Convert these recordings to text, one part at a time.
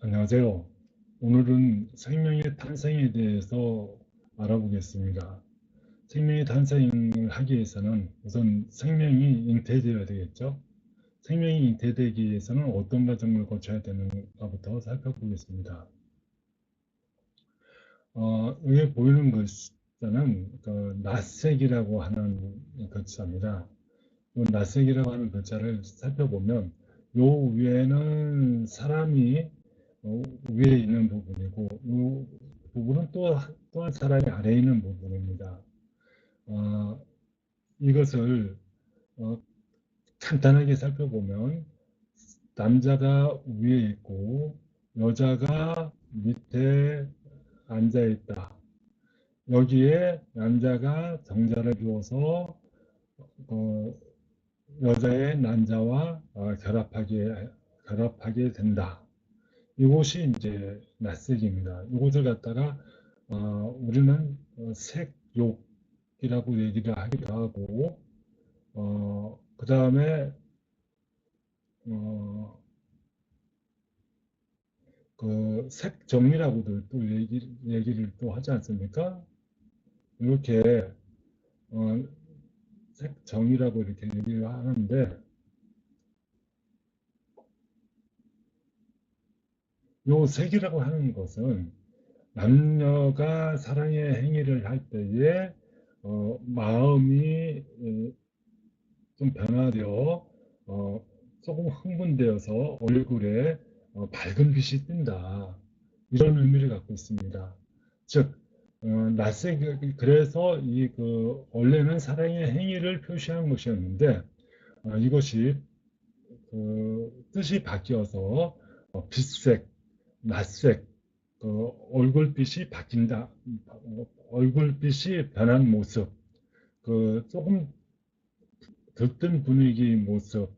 안녕하세요. 오늘은 생명의 탄생에 대해서 알아보겠습니다. 생명의 탄생을 하기 위해서는 우선 생명이 잉태되어야 되겠죠. 생명이 잉태되기 위해서는 어떤 과정을 거쳐야 되는가부터 살펴보겠습니다. 여기 보이는 글자는 그 낯색이라고 하는 글자입니다. 이 낯색이라고 하는 글자를 살펴보면 요 위에는 사람이 위에 있는 부분이고 이 부분은 또한 사람이 아래에 있는 부분입니다. 어, 이것을 어, 간단하게 살펴보면 남자가 위에 있고 여자가 밑에 앉아 있다. 여기에 남자가 정자를 두어서 어, 여자의 난자와 결합하게 된다. 이곳이 이제 낯색입니다. 이곳을 갖다가 우리는 색욕이라고 얘기를 하기도 하고 그 다음에 어, 그 색정이라고도 또 얘기를 또 하지 않습니까? 이렇게 어, 색정이라고 이렇게 얘기를 하는데 요 색이라고 하는 것은 남녀가 사랑의 행위를 할 때에 마음이 좀 변화되어 어, 조금 흥분되어서 얼굴에 밝은 빛이 띈다. 이런 의미를 갖고 있습니다. 즉, 낯색, 그래서 원래는 사랑의 행위를 표시한 것이었는데, 이것이 뜻이 바뀌어서 빛색, 낯색, 얼굴빛이 바뀐다. 얼굴빛이 변한 모습, 조금 들뜬 분위기 모습,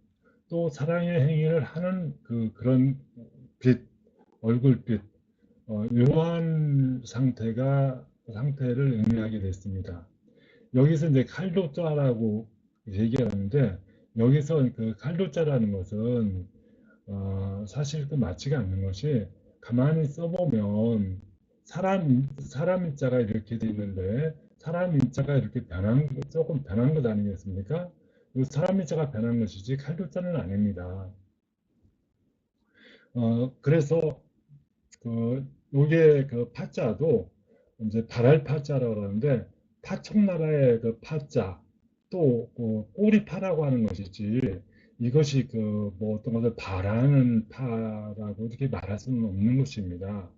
또 사랑의 행위를 하는 그런 빛, 얼굴빛, 이러한 상태를 의미하게 됐습니다. 여기서 이제 칼도자라고 얘기하는데, 여기서 그 칼도자라는 것은, 사실 그 맞지가 않는 것이, 가만히 써보면, 사람 인자가 이렇게 돼 있는데, 사람 인자가 이렇게 조금 변한 것 아니겠습니까? 이 사람 인자가 변한 것이지, 칼도자는 아닙니다. 그래서 요게 그 파자도 이제 발할 파자라고 하는데 파청나라의 그 파자 또 꼬리파라고 하는 것이지 이것이 뭐 어떤 것을 바라는 파라고 이렇게 말할 수는 없는 것입니다.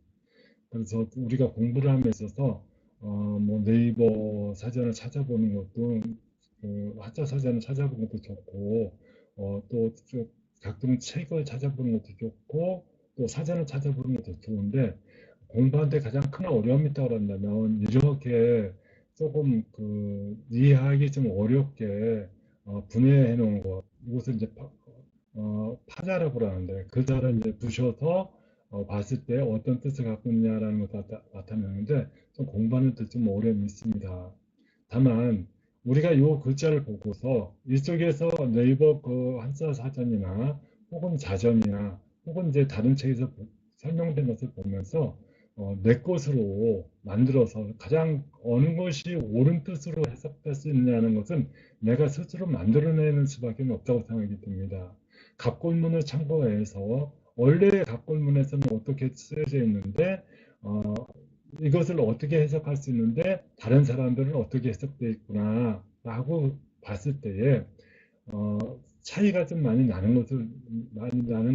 그래서 우리가 공부를 함에 있어서 뭐 네이버 사전을 찾아보는 것도 화자 사전을 찾아보는 것도 좋고 또 각종 책을 찾아보는 것도 좋고 또 사전을 찾아보는 것도 좋은데 공부하는데 가장 큰 어려움이 있다고 한다면 이렇게 조금 이해하기 좀 어렵게 분해해 놓은 것 이것을 이제 파자라고 하는데 그 자를 이제 부셔서 봤을 때 어떤 뜻을 갖고 있냐라는 것을 나타내는데 좀 공부하는 데 좀 어려움이 있습니다. 다만 우리가 이 글자를 보고서 이쪽에서 네이버 그 한자 사전이나 혹은 자전이나 혹은 이제 다른 책에서 설명된 것을 보면서 내 것으로 만들어서 가장 어느 것이 옳은 뜻으로 해석될 수 있냐는 것은 내가 스스로 만들어내는 수밖에 없다고 생각이 듭니다. 갑골문을 참고해서 원래 갑골문에서는 어떻게 쓰여져 있는데 이것을 어떻게 해석할 수 있는데 다른 사람들은 어떻게 해석되어 있구나 라고 봤을 때에 어, 차이가 좀 많이 나는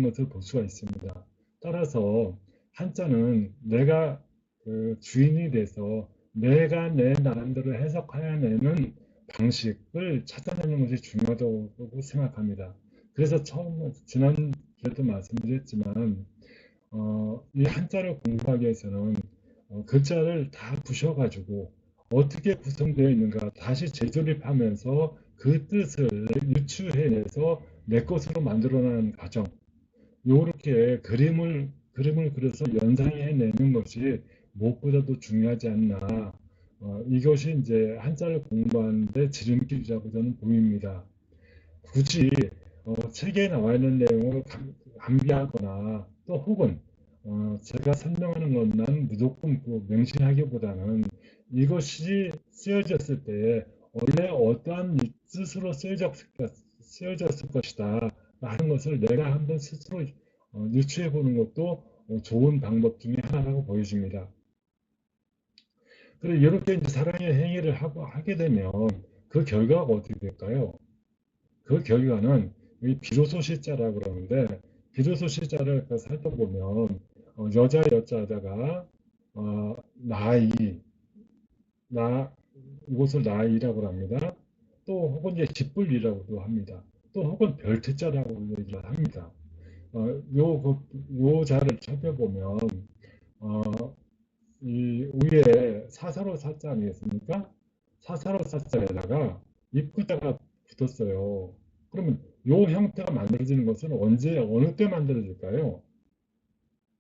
것을 볼 수가 있습니다. 따라서 한자는 내가 주인이 돼서 내가 내 나름대로 해석해내는 방식을 찾아내는 것이 중요하다고 생각합니다. 그래서 지난주에도 말씀드렸지만 이 한자를 공부하기 위해서는 글자를 다 부셔가지고 어떻게 구성되어 있는가 다시 재조립하면서 그 뜻을 유추해내서 내 것으로 만들어내는 과정. 요렇게 그림을 그려서 연상해내는 것이 무엇보다도 중요하지 않나. 이것이 이제 한자를 공부하는데 지름길이라고 저는 보입니다. 굳이 책에 나와 있는 내용을 암기하거나 또 혹은 제가 설명하는 것만 무조건 명시하기보다는 이것이 쓰여졌을 때 원래 어떠한 뜻으로 쓰여졌을 것이다 하는 것을 내가 한번 스스로 유추해 보는 것도 좋은 방법 중에 하나라고 보여집니다. 그리고 이렇게 이제 사랑의 행위를 하게 되면 그 결과가 어떻게 될까요? 그 결과는 이 비로소 시자라고 그러는데 비로소 시자를 살펴보면 여자 여자다가 나이 나 이것을 나이라고 합니다. 또 혹은 이제 기쁠이라고도 합니다. 또 혹은 별트자라고 얘기를 합니다. 요 자를 살펴보면 어, 이 위에 사사로 사자 아니겠습니까? 사사로 사자에다가 입구자가 붙었어요. 그러면 요 형태가 만들어지는 것은 언제 어느 때 만들어질까요?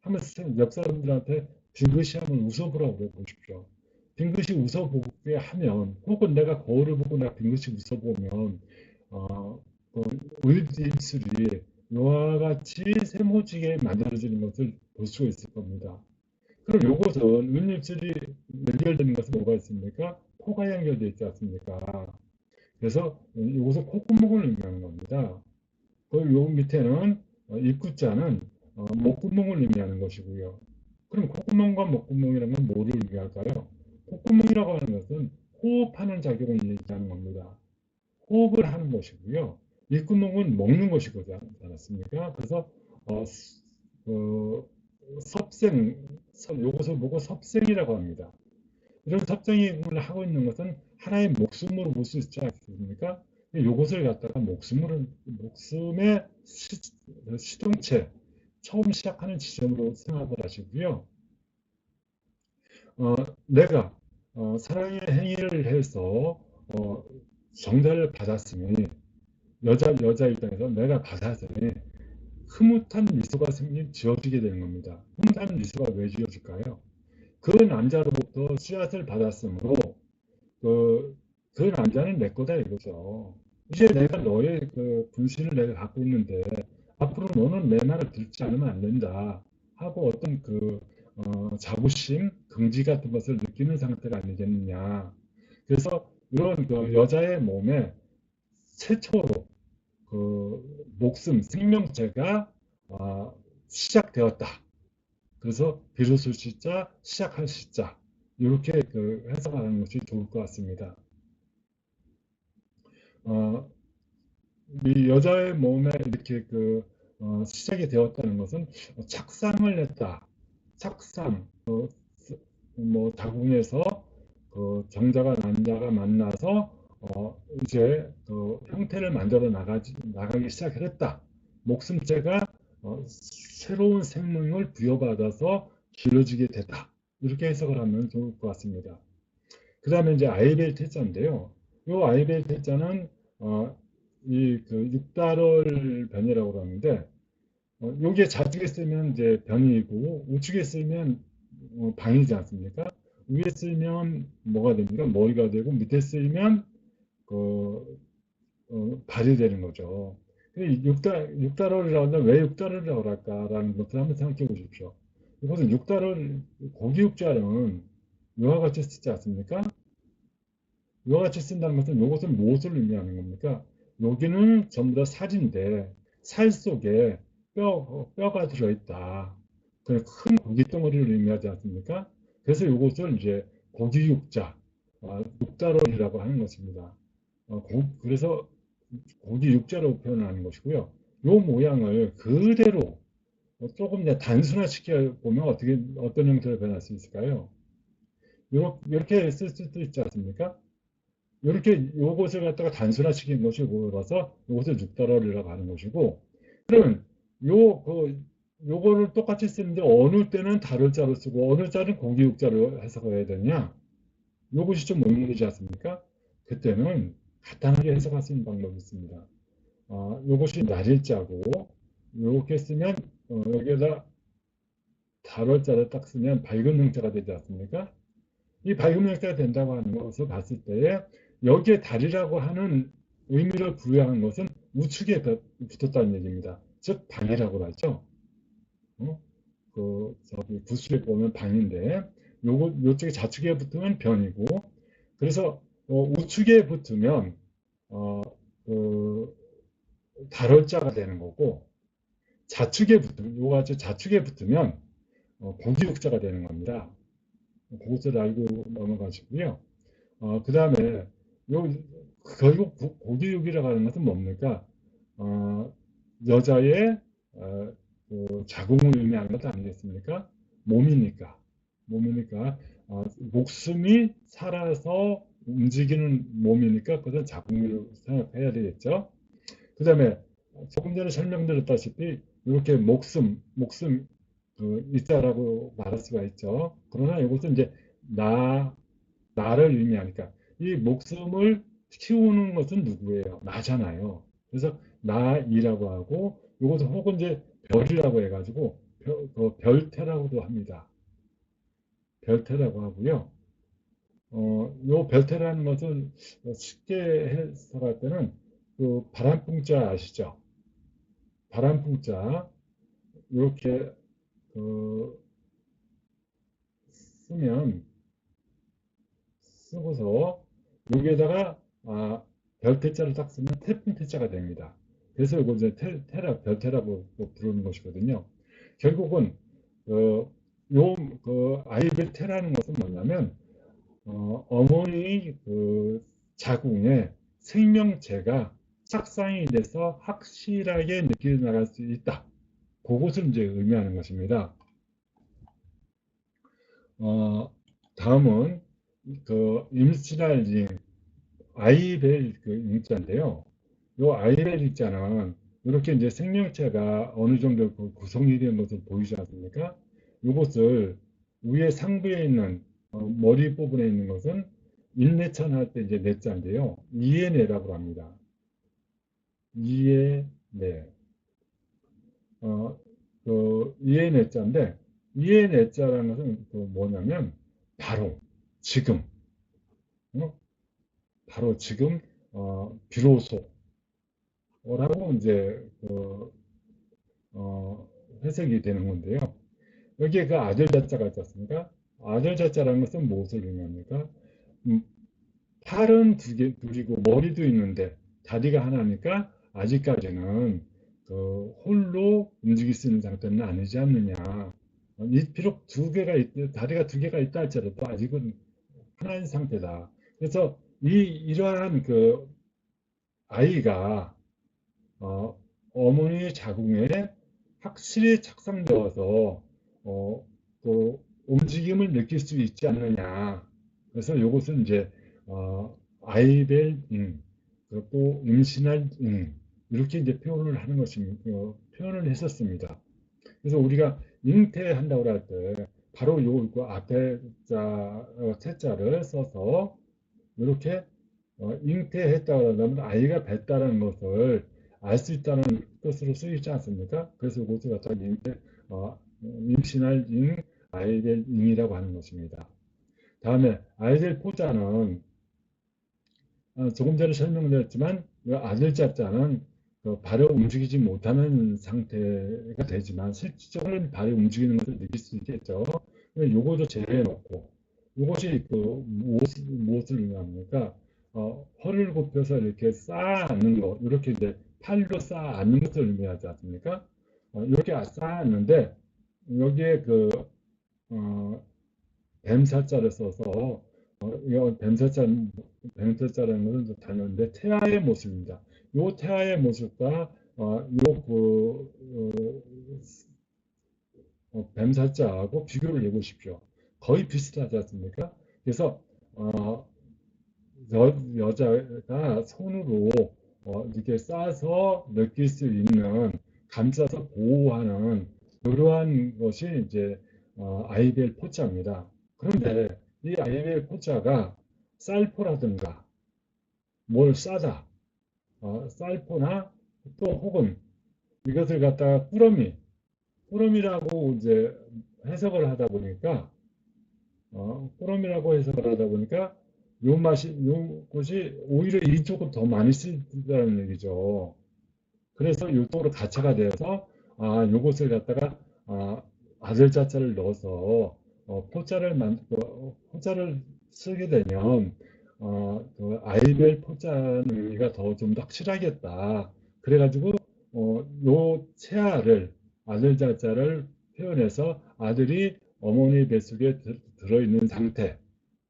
한번 옆 사람들한테 빙긋이 한번 웃어보라고 그래 보십시오. 빙긋이 웃어보게 하면 혹은 내가 거울을 보고 나 빙긋이 웃어보면 어, 그 을입술이 이와 같이 세모지게 만들어지는 것을 볼 수 있을 겁니다. 그럼 요것은 을입술이 연결되는 것은 뭐가 있습니까? 코가 연결되어 있지 않습니까? 그래서 이것은 콧구멍을 의미하는 겁니다. 그리고 요 밑에는 입구자는 목구멍을 의미하는 것이고요. 그럼 콧구멍과 목구멍이라는 건 뭐를 의미할까요? 콧구멍이라고 하는 것은 호흡하는 작용을 얘기하는 겁니다. 호흡을 하는 것이고요. 입구멍은 먹는 것이거지 않았습니까? 그래서 어, 어, 섭생, 요것을 보고 섭생이라고 합니다. 이런 섭생을 하고 있는 것은 하나의 목숨으로 볼 수 있지 않습니까? 요것을 갖다가 목숨의 시동체, 처음 시작하는 지점으로 생각을 하시고요. 내가 사랑의 행위를 해서 정자를 받았으니 여자 입장에서 내가 받았으니 흐뭇한 미소가 지어지게 되는 겁니다. 흐뭇한 미소가 왜 지어질까요? 그 남자로부터 씨앗을 받았으므로 그, 그 남자는 내 거다 이거죠. 이제 내가 너의 그 분신을 내가 갖고 있는데 앞으로 너는 내 말을 듣지 않으면 안 된다 하고 어떤 자부심, 긍지 같은 것을 느끼는 상태가 아니겠느냐. 그래서 이런 그 여자의 몸에 최초로 목숨, 생명체가 시작되었다. 그래서 비로소 시자, 시작할 시자 이렇게 해석하는 것이 좋을 것 같습니다. 어, 이 여자의 몸에 이렇게 시작이 되었다는 것은 착상을 했다. 착상, 뭐 자궁에서 정자가 난자가 만나서 이제 형태를 만들어 나가기 시작했다. 목숨체가 새로운 생명을 부여받아서 길러지게 됐다. 이렇게 해석을 하면 좋을 것 같습니다. 그 다음에 이제 아이벨 태자인데요. 이 아이벨 태자는 육달월 변이라고 하는데 여기에 좌측에 쓰면 이제 변이고 우측에 쓰면 방이지 않습니까? 위에 쓰면 뭐가 됩니까? 머리가 되고 밑에 쓰면 그 발이 되는 거죠. 육달월이라고 하면 왜 육달월이라고 할까라는 것을 한번 생각해 보십시오. 이것은 육달월 고기육자는 이와 같이 쓰지 않습니까? 이와 같이 쓴다는 것은 이것은 무엇을 의미하는 겁니까? 여기는 전부 다 살인데 살 속에 뼈가 들어있다. 큰 고기 덩어리를 의미하지 않습니까? 그래서 이것을 이제 고기육자, 육달월이라고 하는 것입니다. 그래서 고기 육자로 표현하는 것이고요. 이 모양을 그대로 조금 이제 단순화시켜 보면 어떤 형태로 변할 수 있을까요? 이렇게 쓸 수도 있지 않습니까? 이렇게 요것을 갖다가 단순화시킨 것이 뭐라서 이것을 육달월이라고 하는 것이고, 그러면 요거를 똑같이 쓰는데 어느 때는 달월자로 쓰고 어느 자는 고기육자로 해석해야 되냐? 요것이 좀 의문이지 않습니까? 그때는 간단하게 해석할 수 있는 방법이 있습니다. 요것이 날일자고 이렇게 쓰면 여기에다 달월자를 딱 쓰면 밝은 형자가 되지 않습니까? 이 밝은 형자가 된다고 하는 것을 봤을 때에 여기에 달이라고 하는 의미를 부여한 것은 우측에 붙었다는 얘기입니다. 즉 방이라고 하죠. 어? 저기 구술에 보면 방인데, 요쪽에 좌측에 붙으면 변이고, 그래서 우측에 붙으면 어, 그 발월자가 되는 거고, 좌측에 붙으면 요같이 좌측에 붙으면 고기육자가 되는 겁니다. 그것을 알고 넘어가시고요. 그 다음에 요 결국 고기육이라고 하는 것은 뭡니까? 어, 여자의 자궁을 의미하는 것 아니겠습니까? 몸이니까. 몸이니까 목숨이 살아서 움직이는 몸이니까 그것은 자궁으로 생각해야 되겠죠. 그 다음에 조금 전에 설명드렸다시피 이렇게 목숨 있다라고 말할 수가 있죠. 그러나 이것은 이제 나, 나를 의미하니까 이 목숨을 키우는 것은 누구예요? 나잖아요. 그래서 나이라고 하고 이것은 혹은 이제 별이라고 해가지고 별태라고도 합니다. 별태라고 하고요. 요 별태라는 것은 쉽게 해석할 때는 그 바람풍자 아시죠? 바람풍자 이렇게 그 쓰면 쓰고서 여기에다가 별태자를 딱 쓰면 태풍태자가 됩니다. 그래서 이거 이제 별태라고 부르는 것이거든요. 결국은 아이벨테라는 것은 뭐냐면 어머니 자궁에 생명체가 착상이 돼서 확실하게 느끼게 나갈 수 있다. 그것을 이제 의미하는 것입니다. 다음은 임시랄징 아이벨 인자인데요. 이 아이벨 인자는 이렇게 이제 생명체가 어느 정도 구성이 된 것을 보이지 않습니까? 이것을 위에 상부에 있는 머리 부분에 있는 것은 일내천 할 때 이제 내자인데요. 이해내라고 합니다. 이해내. 어, 이해내자인데 이해내자라는 것은 뭐냐면 바로 지금, 어? 바로 지금 비로소라고 이제 해석이 되는 건데요. 여기에 그 아들 자자가 있지 않습니까? 아들 자자라는 것은 무엇을 의미합니까? 음, 팔은 둘이고 머리도 있는데 다리가 하나니까 아직까지는 홀로 움직일 수 있는 상태는 아니지 않느냐. 비록 다리가 두 개가 있다 할지라도 아직은 하나인 상태다. 그래서 이러한 아이가 어머니의 자궁에 확실히 착상되어서 또 움직임을 느낄 수 있지 않느냐. 그래서 이것은 이제 아이벨 또 임신할 이렇게 이제 표현을 하는 것입니다. 표현을 했었습니다. 그래서 우리가 잉태한다고 할 때 바로 요 앞에 태자를 써서 이렇게 잉태했다고 한다면 아이가 뱄다는 것을 알 수 있다는 뜻으로 쓰이지 않습니까? 그래서 이것을 갖다가 임신할 아이들 잉이라고 하는 것입니다. 다음에 아이들 포자는 조금 전에 설명드렸지만 아들 자자는 발을 움직이지 못하는 상태가 되지만 실질적으로는 발이 움직이는 것을 느낄 수 있겠죠. 요거도 제외해 놓고 이것이 무엇을 의미합니까? 허리를 굽혀서 이렇게 쌓아 앉는 것, 이렇게 이제 팔로 쌓아 앉는 것을 의미하지 않습니까? 이렇게 쌓아 앉는데 여기에 어, 뱀사자를 써서 이거 뱀사자라는 것은 단어인데 태아의 모습입니다. 이 태아의 모습과 뱀사자하고 비교를 해보십시오. 거의 비슷하지 않습니까? 그래서 어, 여자가 손으로 이렇게 싸서 느낄 수 있는 감싸서 보호하는 그러한 것이 이제 IBL 포자입니다. 그런데 이 IBL 포자가 쌀포라든가 뭘 싸다, 쌀포나 또 혹은 이것을 갖다가 꾸러미라고 이제 해석을 하다 보니까 꾸러미라고 해석을 하다 보니까 요것이 오히려 이쪽으로 더 많이 쓰인다는 얘기죠. 그래서 이쪽으로 가차가 되어서 요것을 갖다가 아들 자자를 넣어서 포자를 쓰게 되면 그 아이별 포자는 의미가 더 좀 확실하겠다. 그래가지고 요 채아를 아들 자자를 표현해서 아들이 어머니 뱃속에 들어있는 상태,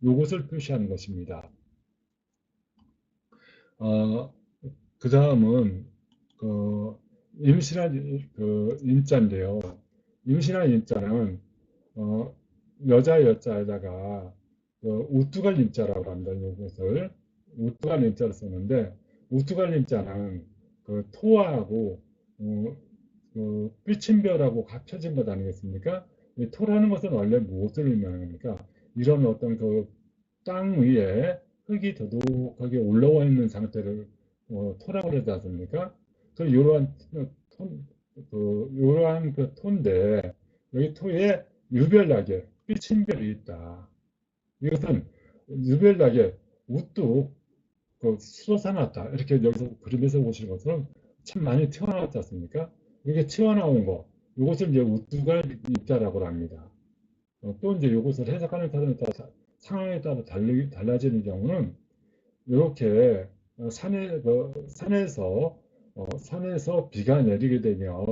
요것을 표시하는 것입니다. 어, 그 다음은 그 임신한 그 인자인데요. 임신한 인자는 어, 여자 여자에다가 그 우뚜갈 임자라고 합니다. 이것을 우뚜갈 임자를 썼는데 우뚜갈 임자는 그 토하고 그 삐침별하고 합쳐진 것 아니겠습니까? 이 토라는 것은 원래 무엇을 의미합니까? 이런 어떤 그 땅 위에 흙이 더독하게 올라와 있는 상태를 토라고 그러지 않습니까? 그 이러한 이러한 그 토인데 여기 토에 유별나게 삐침별이 있다. 이것은 유별나게 우뚝 그 솟아났다. 이렇게 여기서 그림에서 보시는 것처럼 참 많이 튀어나왔지 않습니까? 이게 튀어나온 거, 이것을 이제 우뚝가 입자라고 합니다. 또 이제 이것을 해석하는 사람에 따라 상황에 따라 달라지는 경우는 이렇게 산에서 비가 내리게 되면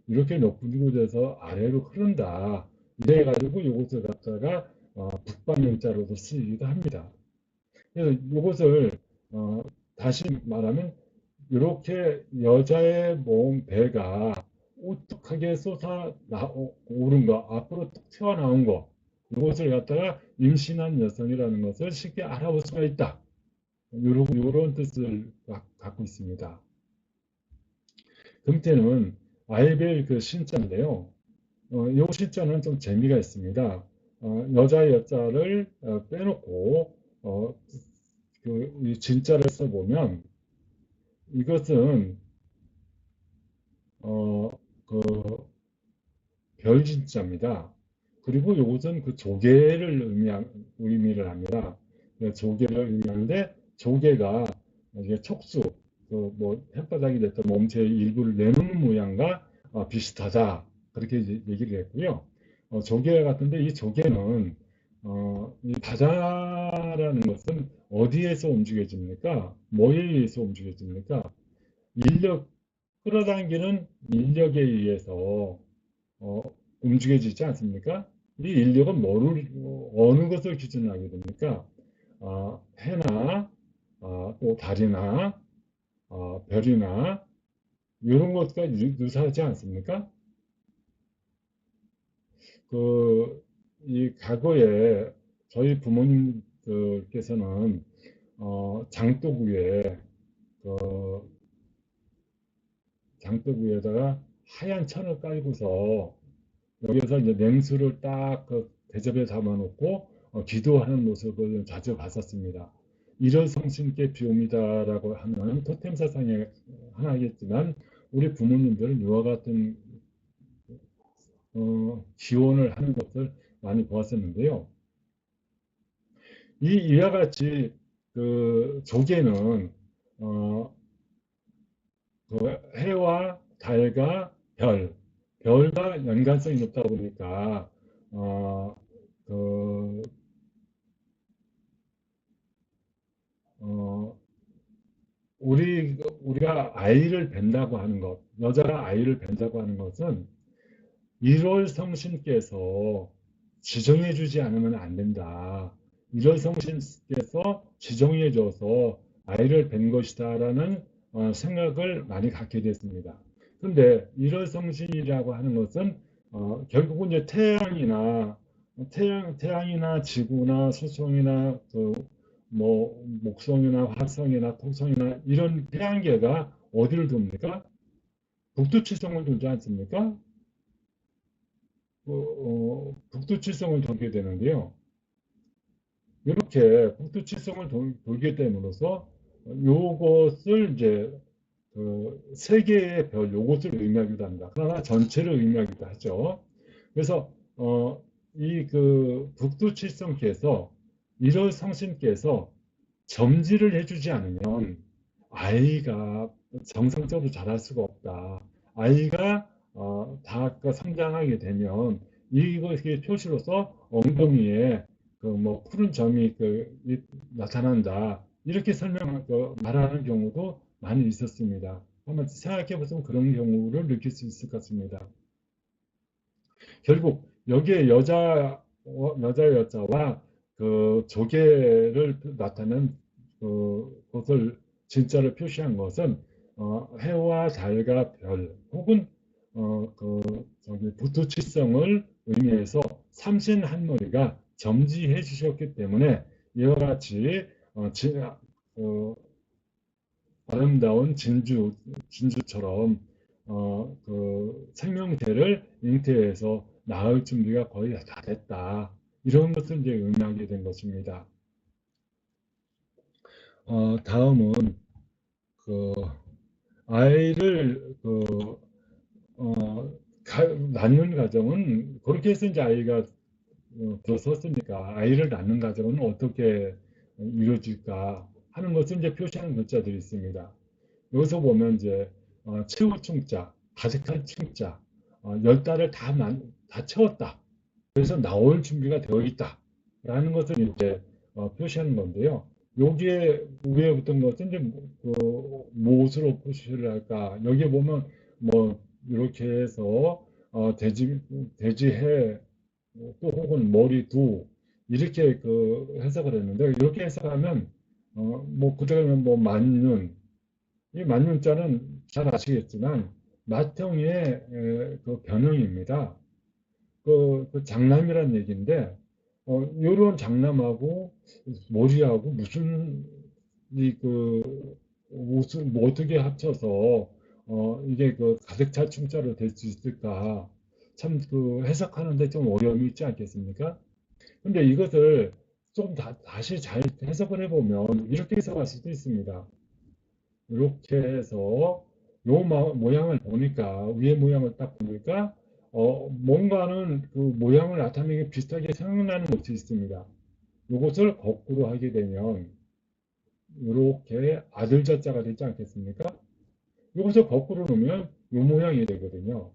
이렇게 높은 곳에서 아래로 흐른다. 이래 가지고 이것을 갖다가 북방용자로도 쓰이기도 합니다. 그래서 이것을 어, 다시 말하면 이렇게 여자의 몸 배가 우뚝하게 오른 거, 앞으로 뚝 튀어나온 거, 이것을 갖다가 임신한 여성이라는 것을 쉽게 알아볼 수가 있다. 이런 뜻을 갖고 있습니다. 금태는 아이벨 그 신자인데요. 이 신자는 좀 재미가 있습니다. 여자 여자를 빼놓고 이 진자를 써보면 이것은 어, 그 별진자입니다. 그리고 이것은 그 조개를 의미를 합니다. 조개를 의미하는데 조개가 이게 척수, 그뭐 혓바닥이 됐던 몸체의 일부를 내놓는 모양과 비슷하다. 그렇게 얘기를 했고요. 조개 같은데 이 조개는 이 바다라는 것은 어디에서 움직여집니까? 뭐에 의해서 움직여집니까? 인력, 끌어당기는 인력에 의해서 어, 움직여지지 않습니까? 이 인력은 어느 것을 기준으로 하게 됩니까? 해나 또 달이나 별이나 이런 것과 유사하지 않습니까? 이 과거에 저희 부모님들께서는 장독 위에 그 장독 위에다가 하얀 천을 깔고서 여기서 이제 냉수를 딱 그 대접에 담아놓고 기도하는 모습을 자주 봤었습니다. 이런 성신께 비옵니다라고 하는 토템 사상의 하나겠지만 우리 부모님들은 이와 같은 기원을 하는 것을 많이 보았었는데요. 이와 같이 그 조개는 어, 그 해와 달과 별과 연관성이 높다 보니까 어, 그, 어, 우리가 아이를 뵌다고 하는 것, 여자가 아이를 뵌다고 하는 것은 1월 성신께서 지정해주지 않으면 안 된다. 1월 성신께서 지정해줘서 아이를 뵌 것이다라는 생각을 많이 갖게 됐습니다. 그런데 1월 성신이라고 하는 것은 결국은 이제 태양이나 지구나 수성이나 뭐 목성이나 화성이나 토성이나 이런 태양계가 어디를 돕니까? 북두칠성을 돌지 않습니까? 북두칠성을 돌게 되는데요. 이렇게 북두칠성을 돌게 됨으로써 요것을 이제 세 개의 별, 요것을 의미하기도 합니다. 그러나 전체를 의미하기도 하죠. 그래서 이 그 북두칠성께서 1월 성신께서 점지를 해주지 않으면 아이가 정상적으로 자랄 수가 없다. 아이가 다 성장하게 되면 이것이 표시로서 엉덩이에 그 뭐 푸른 점이 나타난다. 이렇게 말하는 경우도 많이 있었습니다. 한번 생각해 보시면 그런 경우를 느낄 수 있을 것 같습니다. 결국 여기에 여자와 그 조개를 나타낸 것을 진짜를 표시한 것은 해와 달과 별 혹은 부투치성을 의미해서 삼신 한머리가 점지해 주셨기 때문에 이와 같이 아름다운 진주처럼 생명체를 잉태해서 낳을 준비가 거의 다 됐다. 이런 것을 이제 의미하게 된 것입니다. 다음은 그 아이를 낳는 과정은 그렇게 해서 이제 아이가 들어섰으니까 아이를 낳는 과정은 어떻게 이루어질까 하는 것을 이제 표시하는 글자들이 있습니다. 여기서 보면 이제 채울 충자, 가득한 충자, 열 달을 다 채웠다. 그래서 나올 준비가 되어 있다. 라는 것을 이제 표시하는 건데요. 여기에 위에 붙은 것은 이제 무엇으로 표시를 할까? 여기에 보면 뭐 이렇게 해서 돼지해 또 혹은 머리 두 이렇게 해석을 했는데 이렇게 해석하면 뭐 그다음에 뭐 만윤 이 만윤자는 잘 아시겠지만 맏형의 그 변형입니다. 그 장남이란 얘기인데 요런 장남하고 머리하고 무슨 옷을 뭐 어떻게 합쳐서 이게 가득 찰 충자로 될 수 있을까 참 해석하는데 좀 어려움이 있지 않겠습니까? 근데 이것을 좀 다시 잘 해석을 해보면 이렇게 해석할 수도 있습니다. 이렇게 해서 요 모양을 보니까 위에 모양을 딱 보니까 뭔가는 그 모양을 나타내기 비슷하게 생각나는 것이 있습니다. 이것을 거꾸로 하게 되면 이렇게 아들 자자가 되지 않겠습니까? 이것을 거꾸로 놓으면 이 모양이 되거든요.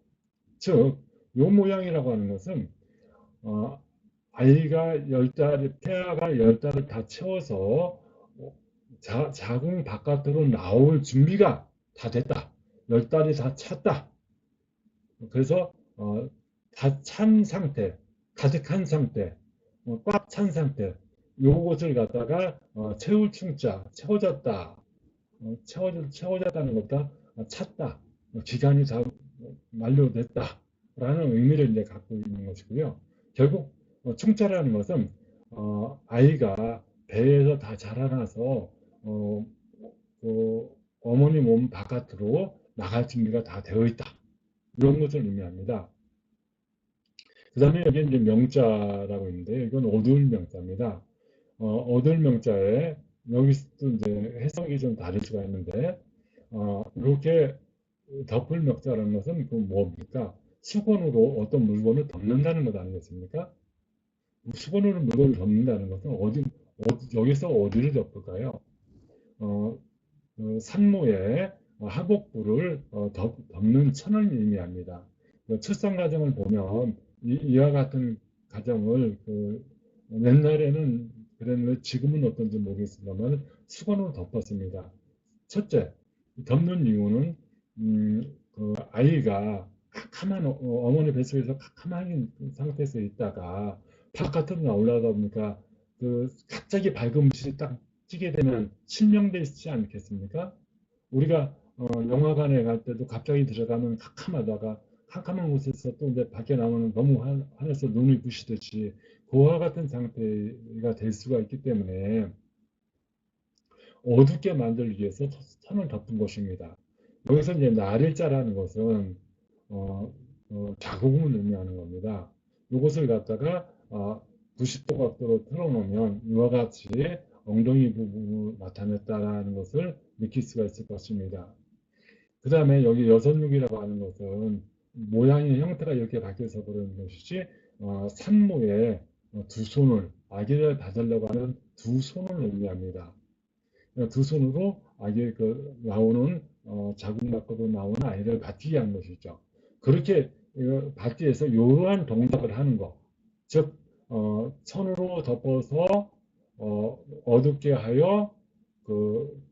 즉, 이 모양이라고 하는 것은 어, 아이가 열 달, 태아가 열 달을 다 채워서 자궁 바깥으로 나올 준비가 다 됐다. 열 달이 다 찼다. 그래서 다 찬 상태, 가득한 상태, 꽉 찬 상태. 요것을 갖다가 채울 충자, 채워졌다. 채워졌다는 것보다 찼다. 기간이 다 만료됐다. 라는 의미를 이제 갖고 있는 것이고요. 결국 충자라는 것은 아이가 배에서 다 자라나서 어, 어머니 몸 바깥으로 나갈 준비가 다 되어 있다. 이런 것을 의미합니다. 그 다음에 여기 이제 명자라고 있는데 이건 어두운 명자입니다. 어두운 명자에 여기서도 이제 해석이 좀 다를 수가 있는데 이렇게 덮을 명자라는 것은 뭡니까? 수건으로 어떤 물건을 덮는다는 것 아니겠습니까? 수건으로 물건을 덮는다는 것은 여기서 어디를 덮을까요? 어, 산모의 하복부를 덮는 천을 의미합니다. 출산 과정을 보면 이와 같은 과정을 옛날에는 그랬는데 지금은 어떤지 모르겠습니다만 수건으로 덮었습니다. 첫째, 덮는 이유는 아이가 캄캄한 어머니 뱃속에서 캄캄한 상태에서 있다가 바깥으로 나오려다 보니까 갑자기 밝은 빛이 딱 찌게 되면 실명돼 있지 않겠습니까? 우리가 영화관에 갈 때도 갑자기 들어가면 캄캄하다가 캄캄한 곳에서 또 이제 밖에 나오면 너무 환해서 눈이 부시듯이 그와 같은 상태가 될 수가 있기 때문에 어둡게 만들기 위해서 선을 덮은 것입니다. 여기서 이제 날일자라는 것은 자궁을 의미하는 겁니다. 이것을 갖다가 90도 각도로 틀어놓으면 이와 같이 엉덩이 부분을 나타냈다라는 것을 느낄 수가 있을 것입니다. 그 다음에 여기 여선육이라고 하는 것은 모양의 형태가 이렇게 바뀌어서 그런 것이지 산모의 두 손을 아기를 받으려고 하는 두 손을 의미합니다. 두 손으로 아기 나오는 자궁 밖으로 나오는 아이를 받기 위한 것이죠. 그렇게 밭뒤에서 이러한 동작을 하는 거. 즉, 천으로 덮어서 어둡게 하여 그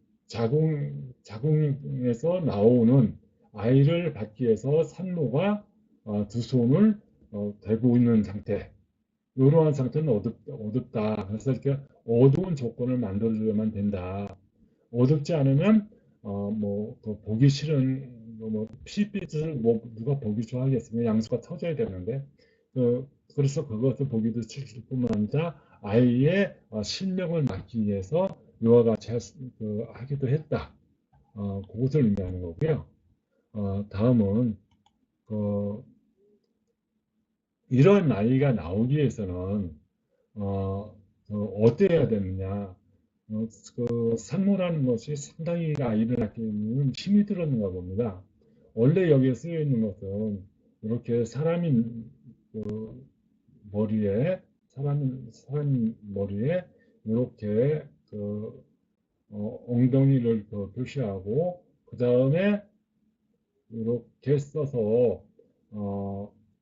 자궁에서 나오는 아이를 받기 위해서 산모가 두 손을 대고 있는 상태. 이러한 상태는 어둡다. 그래서 이렇게 어두운 조건을 만들어줘야만 된다. 어둡지 않으면 그 보기 싫은 피빛을 누가 보기 좋아하겠습니까? 양수가 터져야 되는데 그래서 그것을 보기도 싫을 뿐만 아니라 아이의 실명을 막기 위해서 이와 같이 하기도 했다. 그것을 의미하는 거고요. 다음은 그 이런 아이가 나오기 위해서는 어때야 되느냐? 산모라는 것이 상당히 아이를 낳기에는 힘이 들었는가 봅니다. 원래 여기에 쓰여 있는 것은 이렇게 사람이 그 머리에 사람 머리에 이렇게 엉덩이를 표시하고 그 다음에 이렇게 써서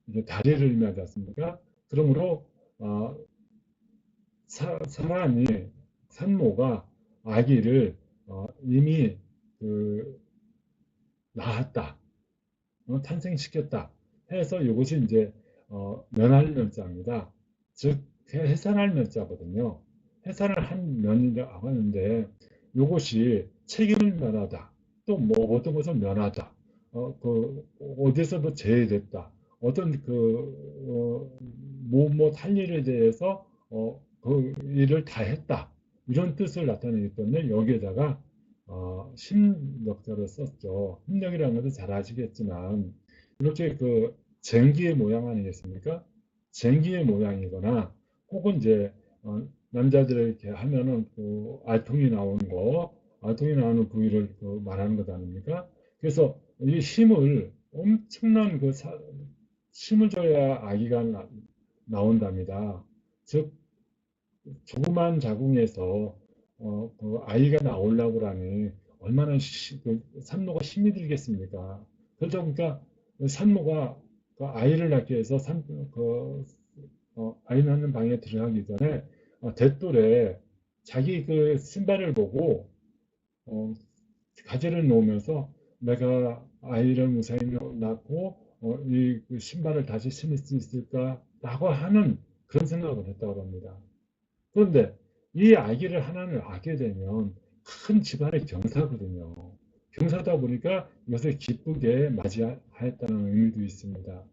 이게 다리를 의미하지 않습니까? 그러므로 어, 사람이 산모가 아기를 이미 낳았다, 탄생시켰다 해서 이것이 이제 면할 면자입니다. 즉 해산할 면자거든요. 해산을 한 면이라고 하는데 이것이 책임을 면하다, 또 뭐 어떤 것을 면하다, 어디서도 제외됐다, 어떤 할 일에 대해서 그 일을 다 했다, 이런 뜻을 나타내기 때문에 여기에다가 심력자를 썼죠. 심력이라는 것은 잘 아시겠지만 이렇게 쟁기의 모양 아니겠습니까? 쟁기의 모양이거나 혹은 이제 남자들이 이렇게 하면은 알통이 나오는 거, 알통이 나오는 부위를 말하는 것 아닙니까? 그래서 이 힘을 엄청난 힘을 줘야 아기가 나온답니다. 즉 조그만 자궁에서 아이가 나오려고 하니 얼마나 산모가 힘이 들겠습니까? 그러다 보니까 산모가 아이를 낳기 위해서 아이 낳는 방에 들어가기 전에 댓돌에 자기 신발을 보고 어, 가지를 놓으면서 내가 아이를 무사히 낳고 이 신발을 다시 신을 수 있을까라고 하는 그런 생각을 했다고 합니다. 그런데 이 아기를 하나를 낳게 되면 큰 집안의 경사거든요. 경사다 보니까 이것을 기쁘게 맞이하였다는 의미도 있습니다.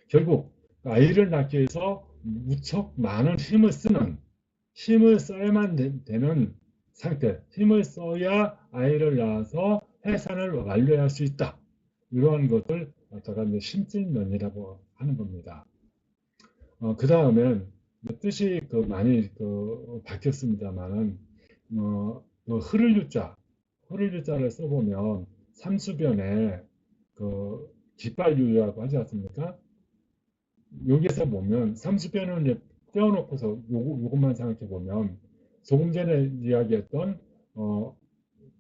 결국 아이를 낳기 위해서 무척 많은 힘을 써야만 되는 상태, 힘을 써야 아이를 낳아서 해산을 완료할 수 있다. 이러한 것을 갖다가 이제 심증면이라고 하는 겁니다. 그 다음엔 뜻이 많이 바뀌었습니다만은 흐를 유자를 써보면 삼수변에 깃발유라고 하지 않습니까? 여기에서 보면 삼수변을 이제 떼어놓고서 요것만 생각해 보면 조금 전에 이야기했던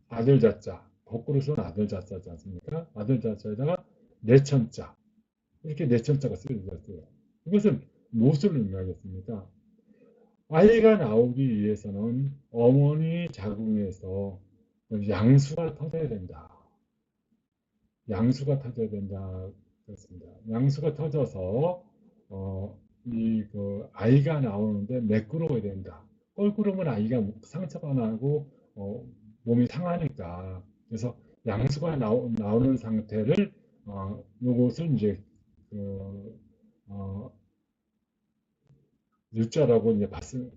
아들 자자, 거꾸로 써는 아들 자자지 않습니까? 아들 자자에다가 내천자, 이렇게 내천자가 쓰여졌어요. 이것은 무엇을 의미하겠습니까? 아이가 나오기 위해서는 어머니 자궁에서 양수가 터져야 된다. 양수가 터져야 된다. 그렇습니다. 양수가 터져서 아이가 나오는데 매끄러워야 된다. 껄끄러우면 아이가 상처가 나고 몸이 상하니까. 그래서 양수가 나오는 상태를 요것을 이제 그, 어, 일자라고 이제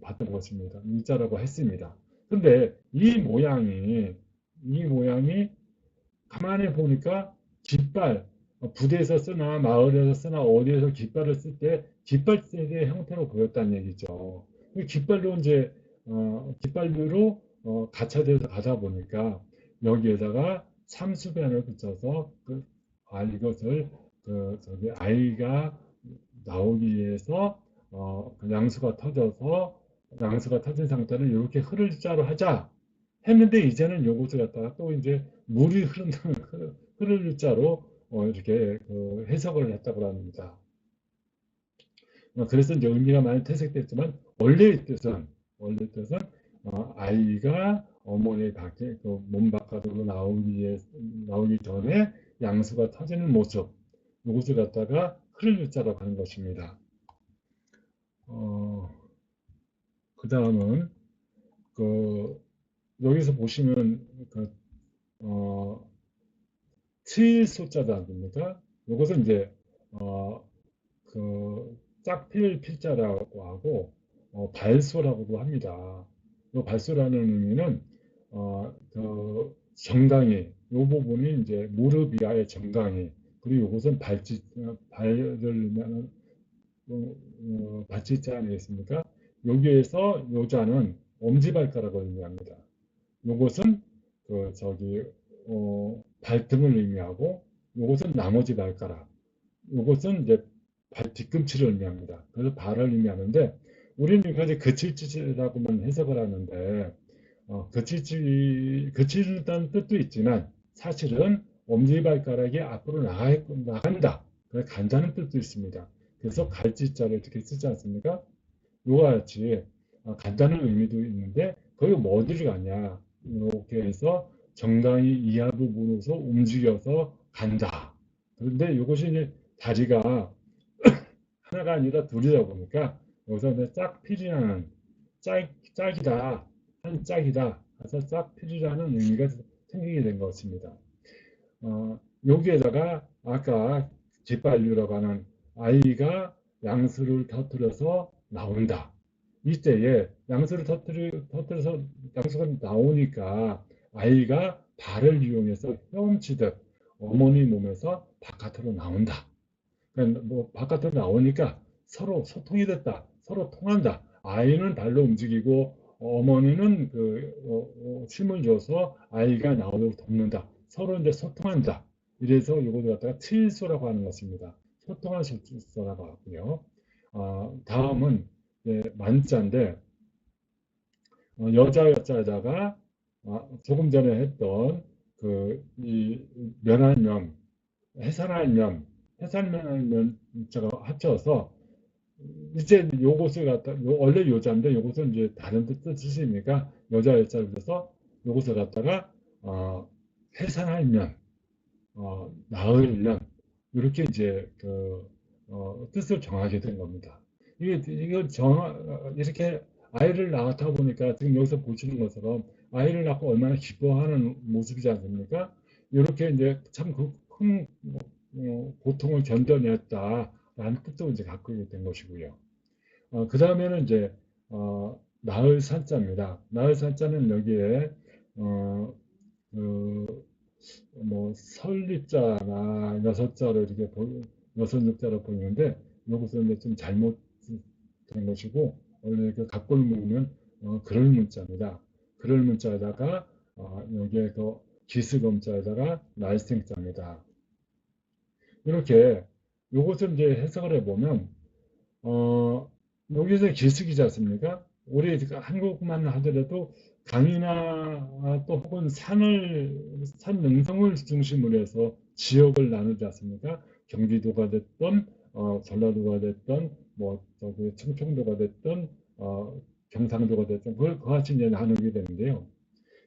봤던 것입니다. 일자라고 했습니다. 근데 이 모양이 가만히 보니까 깃발, 부대에서 쓰나 마을에서 쓰나 어디에서 깃발을 쓸 때 깃발색의 형태로 보였다는 얘기죠. 깃발로 이제 깃발류로 가차돼서 가다 보니까 여기에다가 삼수변을 붙여서 이것을 저기 아이가 나오기 위해서 양수가 터진 상태는 이렇게 흐를 자로 하자 했는데 이제는 요것을 갖다가 또 이제 물이 흐를 자로 이렇게 해석을 했다고 합니다. 그래서 이제 의미가 많이 퇴색됐지만 원래의 뜻은 아이가 어머니 밖에 몸 바깥으로 나오기 전에 양수가 터지는 모습, 이것을 갖다가 흐를유자라고 하는 것입니다. 어, 그 다음은 여기서 보시면 어, 칠소자도 아닙니까? 이것은 이제 어, 짝필 필자라고 하고 발소라고도 합니다. 이 발소라는 의미는 정강이 이 부분이 이제 무릎 이하의 정강이 그리고 이것은 발을 넣으면 발치자 아니겠습니까? 여기에서 요자는 엄지발가락을 의미합니다. 요것은 발등을 의미하고 요것은 나머지 발가락 요것은 이제 발 뒤꿈치를 의미합니다. 그래서 발을 의미하는데 우리는 이까지 거칠지라고만 해석을 하는데 거칠다는 뜻도 있지만 사실은 엄지발가락이 앞으로 나간다. 간다는 뜻도 있습니다. 그래서 갈지자를 이렇게 쓰지 않습니까? 이와 같이 간다는 의미도 있는데 거기 뭐 어디를 가냐 이렇게 해서 정강이 이하 부분에서 움직여서 간다. 그런데 이것이 이제 다리가 하나가 아니라 둘이다 보니까 여기서 이제 짝필이라는 짝이다 한 짝이다 그래서 짝필이라는 의미가 생기게 된 것입니다. 여기에다가 아까 깃발유라고 하는 아이가 양수를 터뜨려서 나온다. 이때에 양수를 터뜨려서 양수가 나오니까 아이가 발을 이용해서 헤엄치듯 어머니 몸에서 바깥으로 나온다. 그러니까 뭐 바깥으로 나오니까 서로 소통이 됐다. 서로 통한다. 아이는 발로 움직이고 어머니는 힘을 줘서 아이가 나오도록 돕는다. 서로 이제 소통한다. 이래서 이것을 갖다가 칠소라고 하는 것입니다. 소통한 소라고 하고요. 다음은 만자인데 여자에다가 조금 전에 했던 이 면할면, 해산할면, 해산면자가 합쳐서 이제 요것을 갖다 원래 요자인데 요것은 이제 다른 뜻이니까 여자 여자를 그래서 요것을 갖다가 해산할면, 나을면 이렇게 이제 뜻을 정하게 된 겁니다. 이거 이렇게 아이를 낳다 보니까 지금 여기서 보시는 것처럼 아이를 낳고 얼마나 기뻐하는 모습이지 않습니까? 이렇게 이제 참 큰 고통을 견뎌냈다라는 뜻도 이제 갖고 된 것이고요. 그 다음에는 이제 나을 산자입니다. 나을 산자는 여기에 어, 그, 뭐 설립자나 여섯자로 이렇게 여섯 육자로 보이는데 여기서 이제 좀 잘못된 것이고 원래 그 각골 문은 그럴 문자입니다. 그럴 문자에다가 여기에 그 기스검자에다가 날생자입니다. 이렇게 요것을 이제 해석을 해보면 여기서 기슭이지 않습니까? 우리 한국만 하더라도 강이나 또 혹은 산 능성을 중심으로 해서 지역을 나누지 않습니까? 경기도가 됐던 전라도가 됐던 뭐 저기 충청도가 됐던 경상도가 됐던 그걸 같이 이제 나누게 되는데요.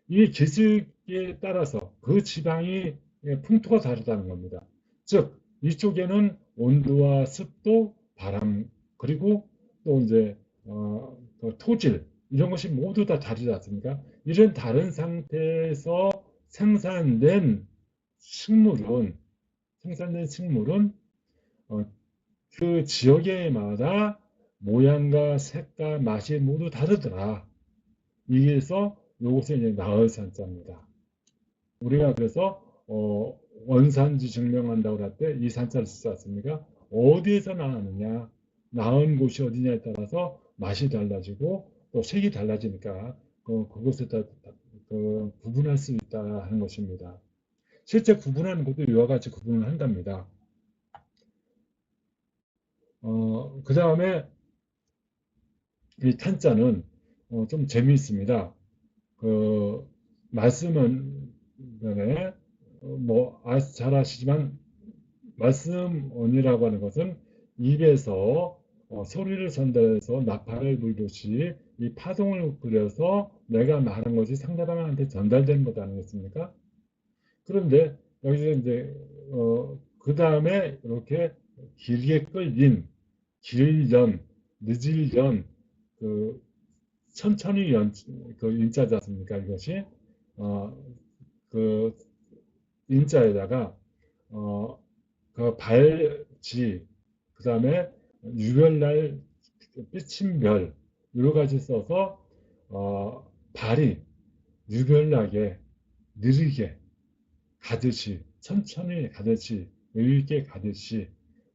이 계식에 따라서 그 지방이 풍토가 다르다는 겁니다. 즉 이쪽에는 온도와 습도, 바람 그리고 또 이제 그 토질 이런 것이 모두 다 다르지 않습니까? 이런 다른 상태에서 생산된 식물은 어, 그 지역에마다 모양과 색깔, 맛이 모두 다르더라. 이게서 요것이 이제 나을산자입니다. 우리가 그래서 원산지 증명한다고 할 때 이 산자를 쓰지 않습니까? 어디에서 나왔느냐, 나은 곳이 어디냐에 따라서 맛이 달라지고 또 색이 달라지니까 그것을 다 구분할 수 있다 하는 것입니다. 실제 구분하는 것도 이와 같이 구분을 한답니다. 그 다음에 이 탄자는 좀 재미있습니다. 말씀은 전에 잘 아시지만 말씀언이라고 하는 것은 입에서 소리를 전달해서 나팔을 불듯이 이 파동을 부려서 내가 말한 것이 상대방한테 전달되는 것 아니겠습니까? 그런데 여기서 이제 그 다음에 이렇게 길게 끌린 길연, 늦을연, 그 천천히 그 인자지 않습니까? 이것이 어, 그 인자에다가 어, 그 발지, 그 다음에 유별날 삐침별 여러 가지 써서 발이 유별나게 느리게 가듯이 천천히 가듯이 여유 있게 가듯이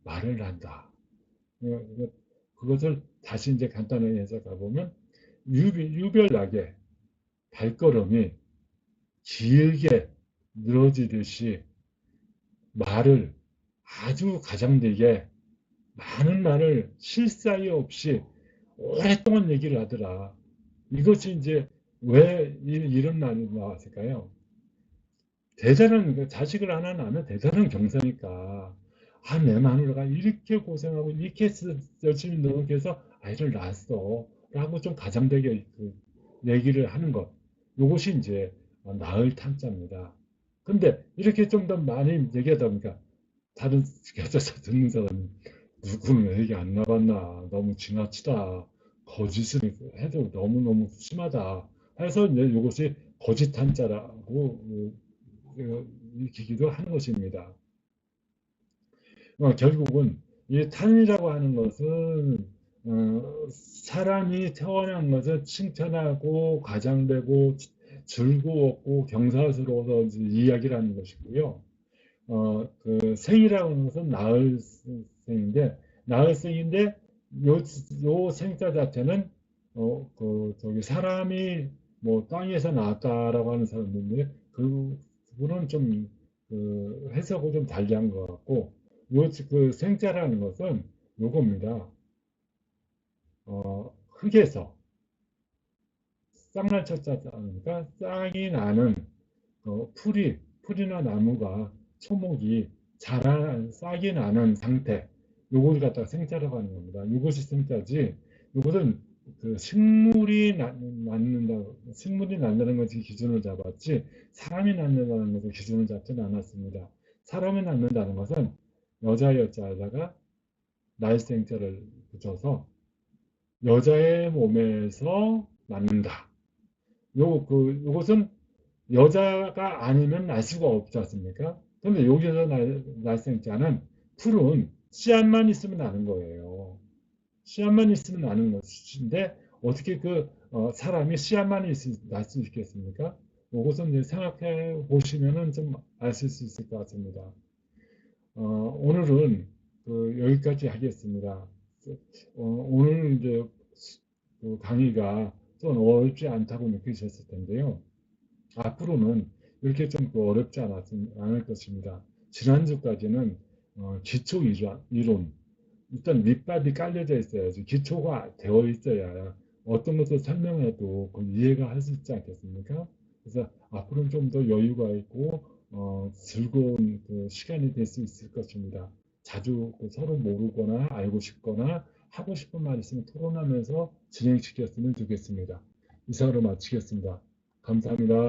말을 한다. 그것을 다시 이제 간단하게 해석해 보면 유별나게 발걸음이 길게 늘어지듯이 말을 아주 가장되게 많은 말을 쉴 사이 없이 오랫동안 얘기를 하더라. 이것이 이제 왜 이런 말이 나왔을까요? 대단한 자식을 하나 낳으면 대단한 경사니까 내 마누라가 이렇게 고생하고 이렇게 열심히 노력해서 아이를 낳았어 라고 좀 가장되게 얘기를 하는 것, 이것이 이제 나을 탐자입니다. 근데 이렇게 좀 더 많이 얘기하다 보니까 다른 곁에서 듣는 사람이 누구는 얘기 안 나봤나, 너무 지나치다, 거짓을 해도 너무너무 심하다 해서 이제 이것이 거짓 한자라고 익히기도 하는 것입니다. 결국은 이 탄이라고 하는 것은 사람이 태어난 것을 칭찬하고 과장되고 즐거웠고 경사스러워서 이야기를 하는 것이고요. 그 생이라고 하는 것은 나을 생인데, 나을 생인데 요 생자 자체는 저기 사람이 뭐 땅에서 나왔다라고 하는 사람인데 그분은 좀 해석을 좀 달리한 것 같고, 그 생자라는 것은 요겁니다. 흙에서 쌍날 쳤자니까 쌍이 나는 풀이나 나무가 초목이 자란 싹이 나는 상태, 요걸 갖다가 생자라고 하는 겁니다. 이것이 생자지, 이것은 그 식물이 낳는다는 것이 기준을 잡았지 사람이 낳는다는 것을 기준을 잡지는 않았습니다. 사람이 낳는다는 것은 여자 여자에다가 날생자를 붙여서 여자의 몸에서 낳는다. 요것은 여자가 아니면 날 수가 없지 않습니까? 근데 여기서 날생자는 풀은 씨앗만 있으면 나는 거예요. 씨앗만 있으면 나는 것인데 어떻게 사람이 씨앗만 날 수 있겠습니까? 이것은 이제 생각해 보시면은 좀 아실 수 있을 것 같습니다. 오늘은 여기까지 하겠습니다. 오늘 이제 그 강의가 좀 어렵지 않다고 느끼셨을 텐데요. 앞으로는 이렇게 좀 어렵지 않을 것입니다. 지난주까지는 기초 이론, 일단 밑밥이 깔려져 있어야지, 기초가 되어 있어야 어떤 것을 설명해도 이해가 할 수 있지 않겠습니까? 그래서 앞으로는 좀 더 여유가 있고 즐거운 시간이 될 수 있을 것입니다. 자주 서로 모르거나 알고 싶거나 하고 싶은 말 있으면 토론하면서 진행시켰으면 좋겠습니다. 이상으로 마치겠습니다. 감사합니다.